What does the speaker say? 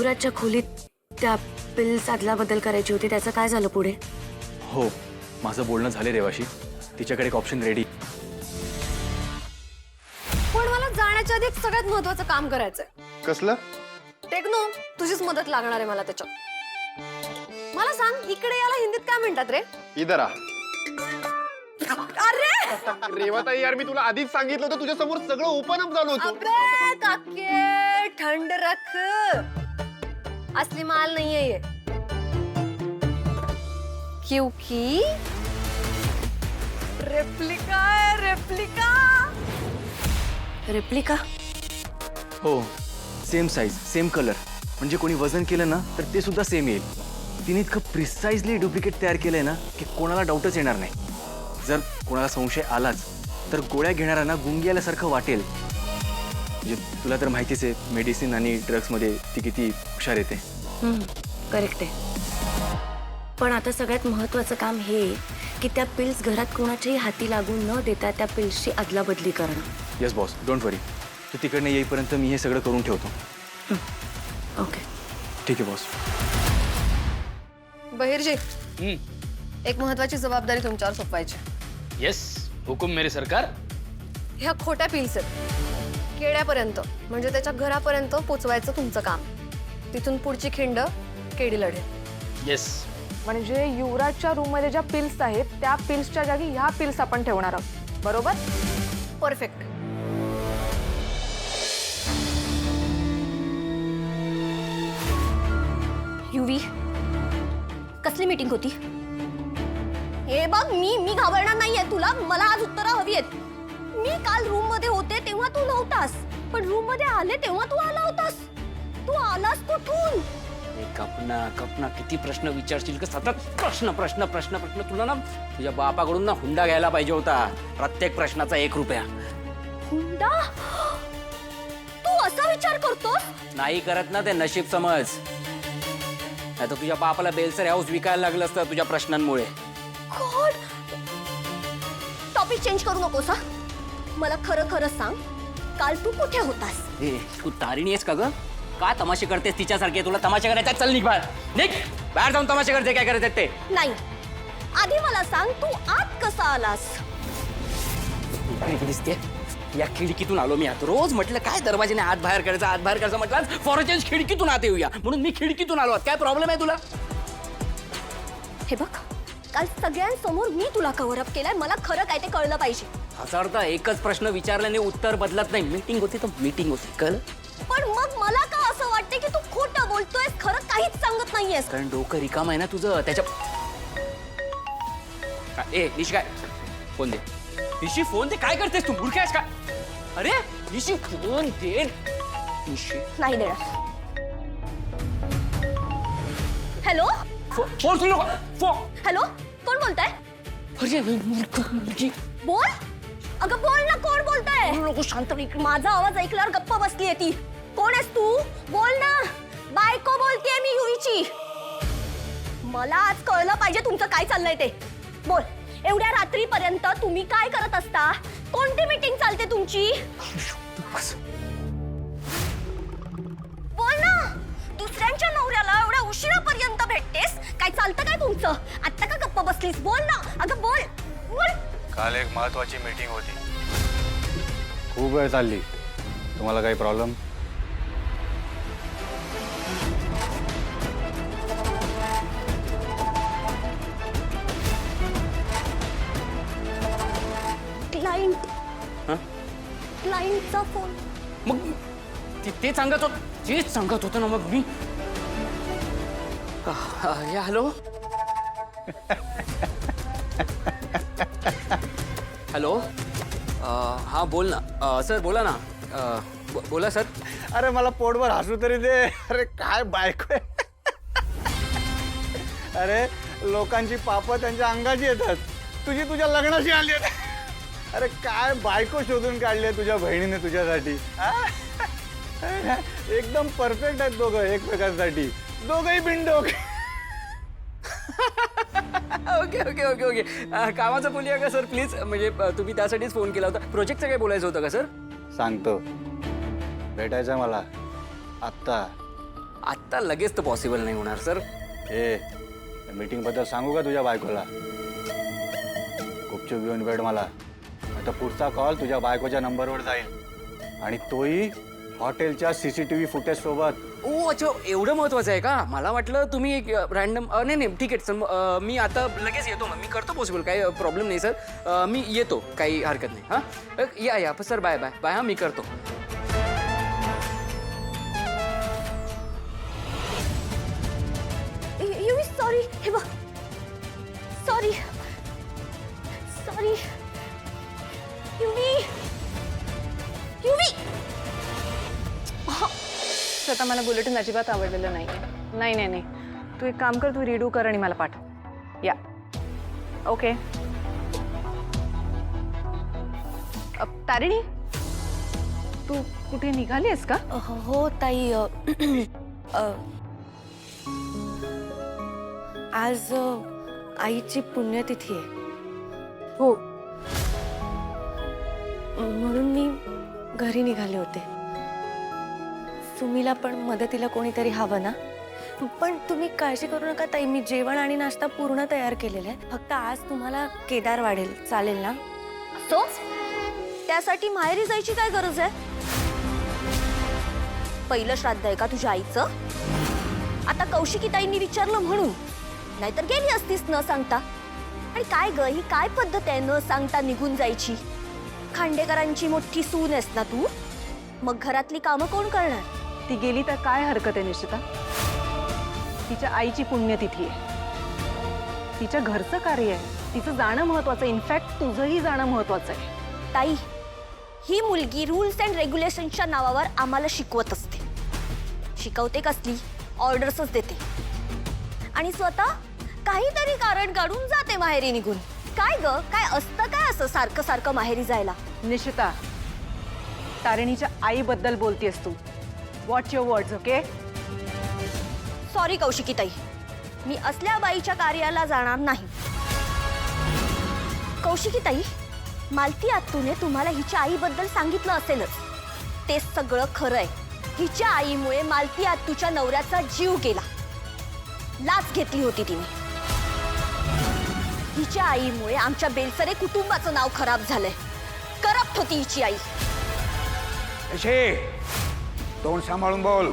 युवराजच्या खोलीत त्या पिल्स अदला बदल करायची होती, त्याचं काय झालं पुढे? हो, माझं बोलणं झाले रेवाशी. तिच्याकडे एक ऑप्शन रेडी. पण मला जाण्याच्या आधी एक सगळ्यात महत्त्वाचं काम करायचंय. कसलं? टेक्नो, तुझीच मदत लागणार आहे मला त्याच्यात. मला सांग, इकडे याला हिंदीत काय म्हणतात रे? इधर आ. अरे रेवाताई यार, मी तुला आधीच सांगितलं होतं, तुझ्या समोर सगळं ओपन अप झालं होतं. अबे काके, थंड रख. असली माल नाहीये ये. क्योंकि रेप्लिका है, रेप्लिका. रेप्लिका? हो, सेम साईज, सेम कलर. म्हणजे कोणी वजन केलं ना तर ते सुद्धा सेम येईल. तिने इतकं प्रिसाइजली डुप्लिकेट तयार केलंय ना की कोणाला डाऊटच येणार नाही. जर कोणाला संशय आलाच तर गोळ्या घेणाऱ्यांना गुंगी आल्यासारखं वाटेल. म्हणजे तुला तर माहितीच आहे, मेडिसिन आणि ड्रग्समध्ये ती किती हुशार येते. करेक्ट आहे. पण आता सगळ्यात महत्वाचं काम हे की त्या पिल्स घरात कोणाच्याही हाती लागू न देता त्या पिल्सची अदलाबदली करणं. येस बॉस, डोंट वरी. तू तिकडनं येईपर्यंत मी हे सगळं करून ठेवतो. ओके. ठीक आहे बॉस. बहिरजी, एक महत्वाची जबाबदारी तुमच्यावर सोपवायची. यस, हुकुम मेरे सरकार. ह्या खोट्या पिल्स आहेत, केड्यापर्यंत म्हणजे त्याच्या घरापर्यंत पोचवायचं तुमचं काम. तिथून पुढची खिंड केडी लढेल. यस. म्हणजे युवराजच्या रूम मध्ये ज्या पिल्स आहेत त्या पिल्सच्या जागी ह्या पिल्स आपण ठेवणार आहोत, बरोबर? परफेक्ट. युवी, कसली मीटिंग होती? हे बघ, मी घाबरणार नाहीये तुला. मला आज उत्तरं हवी आहेत. मी काल रूम मध्ये होते तेव्हा तू नव्हतास, पण रूम मध्ये आले तेव्हा तू आला होतास. तू आलास कुठून? कपना किती प्रश्न विचारशील का? सतत प्रश्न प्रश्न प्रश्न प्रश्न. तुला ना तुझ्या बापाकडून ना हुंडा घ्यायला पाहिजे होता. प्रत्येक प्रश्नाचा 1 रुपया. हुंडा? तू असा विचार करतोस? नाही करत ना ते नशीब समज. नाही तर तुझ्या बापाला बेलसर हाऊस विकायला लागलं असतं तुझ्या प्रश्नांमुळे. गॉड, टॉपिक चेंज करू नकोस हा. मला खरं खरं सांग, काल तू कुठे होतास? ए, तू तारिणी आहेस का ग? का तमाशे करतेस तिच्यासारखे? तुला तमाशे करायचा? चल निघ बाहेर. निघ बाहेर, जाऊन तमाशे करते. काय करायचं ते नाही, आधी मला सांग, तू आत कसा आलास? खिडकी दिसते, या खिडकीतून आलो मी आत. रोज म्हटलं काय दरवाजाने आत बाहेर करायचं, आत बाहेर करायचं. म्हटलं फॉर चेंज खिडकीतून आत येऊया, म्हणून मी खिडकीतून आलो. काय प्रॉब्लेम आहे तुला? हे बघ, काल सगळ्यांसमोर मी तुला कव्हर अप केलाय. मला खरं काय ते कळलं पाहिजे. हजारदा एकच प्रश्न विचारल्याने उत्तर बदलत नाही. मीटिंग होती तर मीटिंग होती, कळलं? पण मग मला का असं वाटते की तू खोटं बोलतोयस, खरं काहीच सांगत नाहीयेस? कारण डोकं रिकाम आहे ना तुझं. त्याच्या ए निशी, काय फोन दे. निशी फोन दे. काय करतेस तू? मूर्ख आहेस का? अरे निशी फोन दे. निशी नाही देणार. हॅलो फोन सुरू नको. फोन. हॅलो, कोण बोलताय? अरे मूर्ख मुलगी. बोल. अगं बोल ना, कोण बोलताय? नको, शांत नाही. माझा आवाज ऐकल्यावर गप्प बसलीये ती. कोण आहेस तू? बोल ना. बायको बोलतेय मी, युईची. मला आज कळलं पाहिजे तुमचं काय चाललंय ते. बोल, एवढ्या रात्रीपर्यंत तुम्ही काय करत असता? कोणती मीटिंग चालते तुमची? बोल ना. दुसऱ्यांच्या नवऱ्याला एवढ्या उशिरापर्यंत भेटतेस? काय चालतं काय तुमचं? आता का गप्प बसलीस? बोल ना. अगं बोल बोल. काल एक महत्वाची मीटिंग होती, खूप वेळ चालली. तुम्हाला काही प्रॉब्लेम? क्लायंटचा फोन. मग तेच सांगत होतं ना मग मी. हॅलो. हॅलो. हा बोल ना सर. बोला ना. बोला सर. अरे मला पोटभर हसू तरी दे. अरे काय बायको आहे. अरे लोकांची पापं त्यांच्या अंगाची येतात, तुझी तुझ्या लग्नाशी आली आहेत. अरे काय बायको शोधून काढली आहे तुझ्या बहिणीने तुझ्यासाठी. एकदम परफेक्ट आहेत दोघं एकमेकांसाठी. दोघंही बिनडोक. Okay okay okay okay. कामाचं बोलूया का सर प्लीज? म्हणजे तुम्ही त्यासाठीच फोन केला होता. प्रोजेक्टचं काय बोलायचं होतं का सर? सांगतो, भेटायचं मला आत्ता. आत्ता लगेच तर पॉसिबल नाही होणार सर. मीटिंग बद्दल सांगू का तुझ्या बायकोला? गुपचूप घेऊन भेट मला. आता पुढचा कॉल तुझ्या बायकोच्या नंबरवर जाईल आणि तोही हॉटेलच्या CCTV फुटेज सोबत. ओ अच्छा, एवढं महत्वाचं आहे का? मला वाटलं तुम्ही एक रॅन्डम. नाही नाही ठीक आहे सर, मी आता लगेच येतो. मग मी करतो पॉसिबल, काही प्रॉब्लेम नाही सर. मी येतो, काही हरकत नाही. हां या सर, बाय बाय बाय. हां मी करतो. युवी सॉरी. हे बघ, सॉरी सॉरी युवी युवी. स्वतः मला बुलेटिन अजिबात आवडलेलं नाही. नाही नाही नाही, तू एक काम कर, तू रीडू कर आणि मला पाठव. या ओके. तारिणी, तू कुठे निघाली आहेस का? हो ताई. आज आईची पुण्यतिथी आहे. हो. म्हणून मी घरी निघाले होते. सुमीला पण मदतीला कोणीतरी हवं ना. पण तुम्ही काळजी करू नका ताई, मी जेवण आणि नाश्ता पूर्ण तयार केलेला आहे. फक्त आज तुम्हाला केदार वाढेल, चालेल ना? सो त्यासाठी माहेरी जायची काय गरज आहे? पहिलं श्राद्ध आहे का तुझ्या आईचं? आता कौशिकीताईंनी विचारलं म्हणून, नाहीतर गेली असतीस न सांगता. आणि काय ग, ही काय पद्धत आहे न सांगता निघून जायची? खांडेकरांची मोठी सून आहेस ना तू, मग घरातली कामं कोण करणार? ती गेली तर काय हरकत आहे निश्चिता? तिच्या आईची पुण्यतिथी आहे, तिच्या घरचं कार्य आहे, तिचं जाणं महत्वाचं. इनफॅक्ट तुझंही जाणं महत्वाचं आहे. ताई, ही मुलगी रूल्स अँड रेग्युलेशनच्या नावावर आम्हाला शिकवत असते. शिकवते कसली? ऑर्डर्सच देते आणि स्वतः काहीतरी कारण काढून जाते माहेरी निघून. काय ग, काय असतं काय असं सारखं सारखं माहेरी जायला? निशिता, तारिणीच्या आईबद्दल बोलतेस तू. Watch your words, okay? Sorry कौशिकीताई, मी असल्या बाईच्या कार्याला जाणार नाही. कौशिकीताई, मालती आत्तूने तुम्हाला हिच्या आईबद्दल सांगितलं असेलच. ते सगळं खरं आहे. हिच्या आईमुळे मालती आत्तूच्या नवऱ्याचा जीव गेला. लाच घेतली होती तिने. हिच्या आईमुळे आमच्या बेलसरे कुटुंबाचं नाव खराब झालंय. करप्ट होती हिची आई. तोंड सांभाळून बोल.